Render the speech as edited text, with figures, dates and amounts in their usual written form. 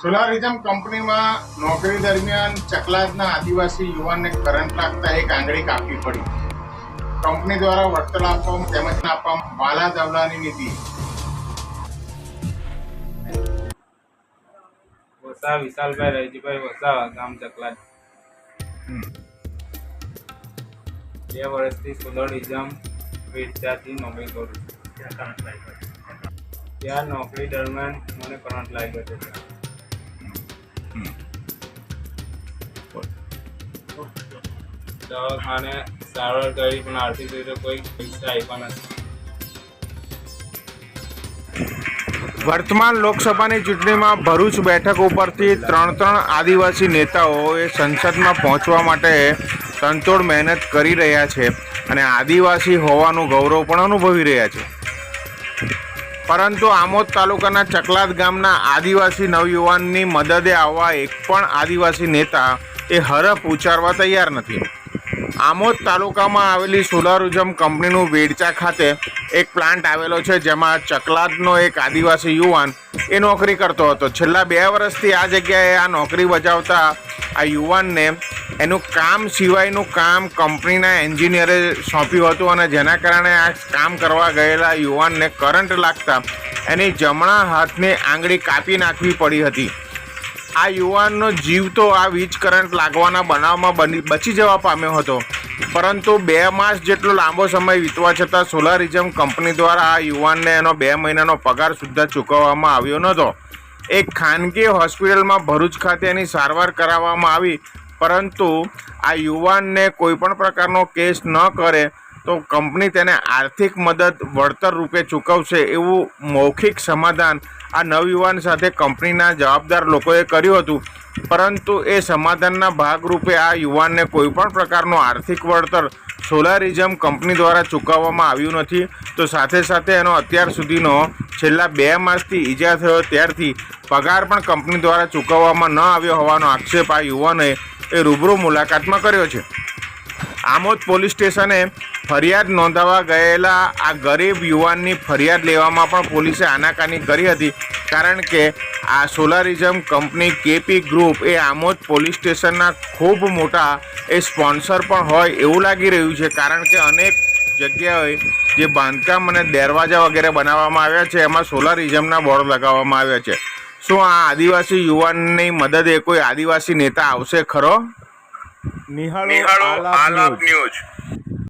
સોલારિઝમ કંપનીમાં નોકરી દરમિયાન ચકલાદના આદિવાસી યુવાનને કરંટ લાગતા એક આંગળી કાપવી પડી. કંપની દ્વારા વળતર આપવામાં તેમજ આપવામાં વાલા દવલાની નીતિ. વસા વિશાલભાઈ રહીજીભાઈ વસાવા, ગામ ચકલાદ. 2 વર્ષથી સોલારિઝમ વેચાતી નોકરી કરું છું. ત્યાં નોકરી દરમિયાન મને કરંટ લાગ્યો હતો. દવાખાને સારવાર કરી પણ આર્થિક રીતે કોઈ પૈસા આપ્યા નથી. વર્તમાન લોકસભાની ચૂંટણીમાં ભરૂચ બેઠક ઉપરથી 3 આદિવાસી નેતાઓએ સંસદમાં પહોંચવા માટે તનતોડ મહેનત કરી રહ્યા છે અને આદિવાસી હોવાનું ગૌરવ પણ અનુભવી રહ્યા છે. પરંતુ આમોદ તાલુકાના ચકલાદ ગામના આદિવાસી નવયુવાનની મદદે આવવા એક પણ આદિવાસી નેતા એ હરફ ઉચ્ચારવા તૈયાર નથી. આમોદ તાલુકામાં આવેલી સોલારિઝમ કંપનીનું વેડચા ખાતે એક પ્લાન્ટ આવેલો છે, જેમાં ચકલાદનો એક આદિવાસી યુવાન એ નોકરી કરતો હતો. છેલ્લા 2 વર્ષથી આ જગ્યાએ આ નોકરી બજાવતા આ યુવાનને એનું કામ સિવાયનું કામ કંપનીના એન્જિનિયરે સોંપ્યું હતું અને જેના કારણે આ કામ કરવા ગયેલા યુવાનને કરંટ લાગતા એની જમણા હાથની આંગળી કાપી નાખવી પડી હતી. આ યુવાનનો જીવ તો આ વીજ કરંટ લાગવાના બનાવમાં બચી જવા પામ્યો હતો, પરંતુ 2 માસ જેટલો લાંબો સમય વીતવા છતાં સોલારિઝમ કંપની દ્વારા આ યુવાનને એનો 2 મહિનાનો પગાર સુદ્ધા ચૂકવવામાં આવ્યો નહોતો. એક ખાનગી હોસ્પિટલમાં ભરૂચ ખાતે એની સારવાર કરાવવામાં આવી, પરંતુ આ યુવાનને કોઈપણ પ્રકારનો કેસ ન કરે તો કંપની તેને આર્થિક મદદ વળતર રૂપે ચૂકવશે એવું મૌખિક સમાધાન આ નવયુવાન સાથે કંપનીના જવાબદાર લોકોએ કર્યું હતું. પરંતુ એ સમાધાનના ભાગરૂપે આ યુવાનને કોઈપણ પ્રકારનું આર્થિક વળતર સોલારિઝમ કંપની દ્વારા ચૂકવવામાં આવ્યું નથી. તો સાથે સાથે એનો અત્યાર સુધીનો છેલ્લા 2 માસથી ઈજા થયો ત્યારથી પગાર પણ કંપની દ્વારા ચૂકવવામાં ન આવ્યો હોવાનો આક્ષેપ આ યુવાને એ રૂબરૂ મુલાકાતમાં કર્યો છે. આમોદ પોલીસ સ્ટેશને ફરિયાદ નોંધાવવા ગયેલા આ ગરીબ યુવાનની ફરિયાદ લેવામાં પણ પોલીસે આનાકાની કરી હતી, કારણ કે આ સોલારિઝમ કંપની કેપી ગ્રુપ એ આમોદ પોલીસ સ્ટેશનના ખૂબ મોટા એ સ્પોન્સર પણ હોય એવું લાગી રહ્યું છે, કારણ કે અનેક જગ્યાએ જે બાંધકામ અને દરવાજા વગેરે બનાવવામાં આવ્યા છે એમાં સોલારિઝમના બોર્ડ લગાવવામાં આવ્યા છે. શું આ આદિવાસી યુવાનની મદદે કોઈ આદિવાસી નેતા આવશે ખરો? નિહાળો આલાપ ન્યૂઝ.